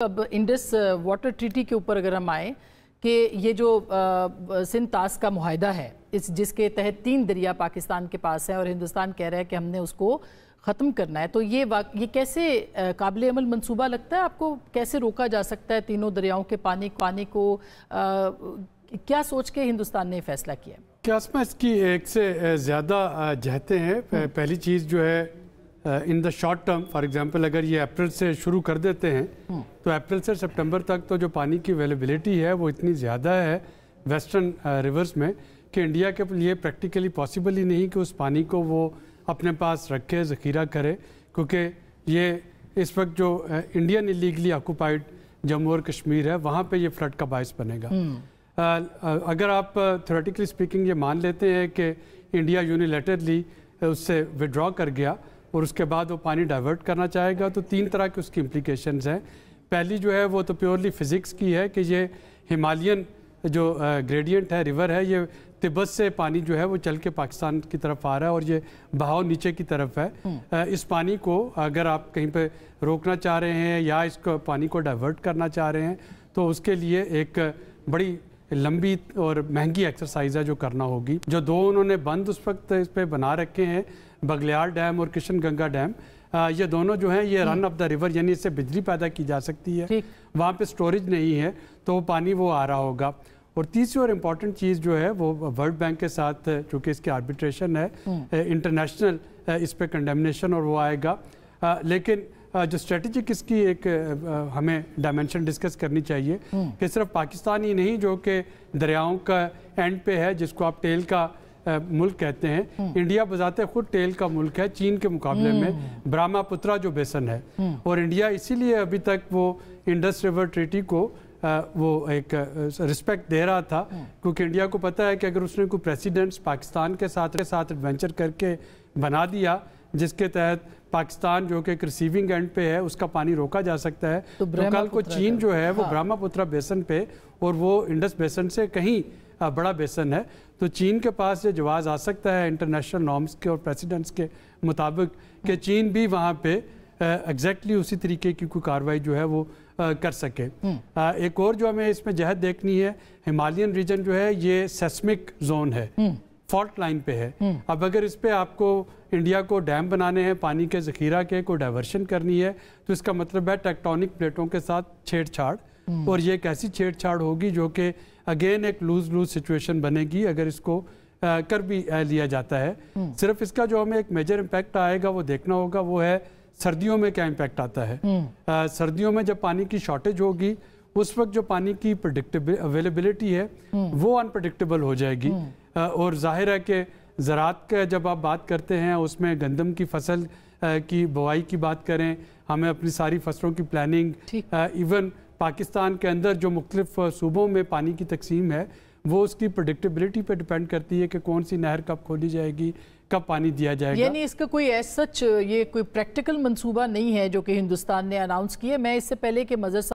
अब Indus water treaty के ऊपर अगर हम आए कि ये जो सिंध तास का मुआहदा है जिसके तहत 3 दरिया पाकिस्तान के पास है और हिंदुस्तान कह रहा है कि हमने उसको ख़त्म करना है, तो ये कैसे काबिल अमल मंसूबा लगता है आपको? कैसे रोका जा सकता है तीनों दरियाओं के पानी को? क्या सोच के हिंदुस्तान ने फैसला किया? क्या इसकी एक से ज़्यादा जहतें हैं। पहली चीज़ जो है in the short term, for example अगर ये अप्रैल से शुरू कर देते हैं तो अप्रैल से सितंबर तक तो जो पानी की अवेलेबिलिटी है वो इतनी ज़्यादा है वेस्टर्न रिवर्स में कि इंडिया के लिए प्रैक्टिकली पॉसिबल ही नहीं कि उस पानी को वो अपने पास रखे, ज़ख़ीरा करे, क्योंकि ये इस वक्त जो इंडियन इलीगली ऑक्यूपाइड जम्मू और कश्मीर है वहाँ पे ये फ्लड का बायस बनेगा। अगर आप थ्योरेटिकली स्पीकिंग ये मान लेते हैं कि इंडिया यूनिलैटरली उससे विड्रॉ कर गया और उसके बाद वो पानी डाइवर्ट करना चाहेगा तो 3 तरह की उसकी इम्प्लीकेशंस हैं। पहली जो है वो तो प्योरली फिज़िक्स की है कि ये हिमालयन जो ग्रेडियंट है, रिवर है, ये तिब्बत से पानी जो है वो चल के पाकिस्तान की तरफ आ रहा है और ये बहाव नीचे की तरफ है। इस पानी को अगर आप कहीं पे रोकना चाह रहे हैं या इसको पानी को डाइवर्ट करना चाह रहे हैं तो उसके लिए एक बड़ी लंबी और महंगी एक्सरसाइज है जो करना होगी। जो 2 उन्होंने बंद उस वक्त इस पर बना रखे हैं, बगलियार डैम और किशन गंगा डैम, ये दोनों जो हैं ये रन ऑफ द रिवर, यानी इससे बिजली पैदा की जा सकती है। वहाँ पे स्टोरेज नहीं है तो वो पानी वो आ रहा होगा। और तीसरी और इम्पॉर्टेंट चीज़ जो है वो वर्ल्ड बैंक के साथ चूँकि इसकी आर्बिट्रेशन है, इंटरनेशनल इस पर कंडेमनेशन और वो आएगा। लेकिन जो स्ट्रेटजिक इसकी एक हमें डायमेंशन डिस्कस करनी चाहिए कि सिर्फ पाकिस्तान ही नहीं जो कि दरियाओं का एंड पे है, जिसको आप टेल का मुल्क कहते हैं, इंडिया बजाते खुद टेल का मुल्क है चीन के मुकाबले में। ब्रह्मपुत्रा जो बेसन है और इंडिया इसीलिए अभी तक वो इंडस रिवर ट्रीटी को वो एक रिस्पेक्ट दे रहा था, क्योंकि इंडिया को पता है कि अगर उसने कोई प्रेसिडेंट्स पाकिस्तान के साथ एडवेंचर करके बना दिया जिसके तहत पाकिस्तान जो कि एक रिसीविंग एंड पे है उसका पानी रोका जा सकता है, तो कल को चीन जो है वो ब्रह्मपुत्रा बेसन पे, और वो इंडस बेसन से कहीं बड़ा बेसन है, तो चीन के पास ये जवाज़ आ सकता है इंटरनेशनल नॉर्म्स के और प्रेसिडेंट्स के मुताबिक कि चीन भी वहाँ पे एग्जैक्टली उसी तरीके की कोई कार्रवाई जो है वो कर सके। एक और जो हमें इसमें जहद देखनी है, हिमालयन रीजन जो है ये सेस्मिक जोन है, फॉल्ट लाइन पे है। अब अगर इस पे आपको इंडिया को डैम बनाने हैं, पानी के ज़ख़ीरा के को डाइवर्शन करनी है, तो इसका मतलब है टेक्टोनिक प्लेटों के साथ छेड़छाड़, और ये एक ऐसी छेड़छाड़ होगी जो कि अगेन एक लूज लूज सिचुएशन बनेगी अगर इसको कर भी लिया जाता है। सिर्फ इसका जो हमें एक मेजर इम्पैक्ट आएगा वो देखना होगा, वो है सर्दियों में क्या इम्पैक्ट आता है। सर्दियों में जब पानी की शॉर्टेज होगी उस वक्त जो पानी की अवेलेबिलिटी है वो अनप्रडिक्टेबल हो जाएगी। और जाहिर है कि ज़राअत का जब आप बात करते हैं उसमें गंदम की फसल की बुआई की बात करें, हमें अपनी सारी फसलों की प्लानिंग, इवन पाकिस्तान के अंदर जो मुख्तलिफ सूबों में पानी की तकसीम है वो उसकी प्रेडिक्टेबिलिटी पे डिपेंड करती है कि कौन सी नहर कब खोली जाएगी, कब पानी दिया जाएगा। यानी इसका कोई ऐसा सच ये कोई प्रैक्टिकल मंसूबा नहीं है जो कि हिंदुस्तान ने अनाउंस किया। मैं इससे पहले कि मज़र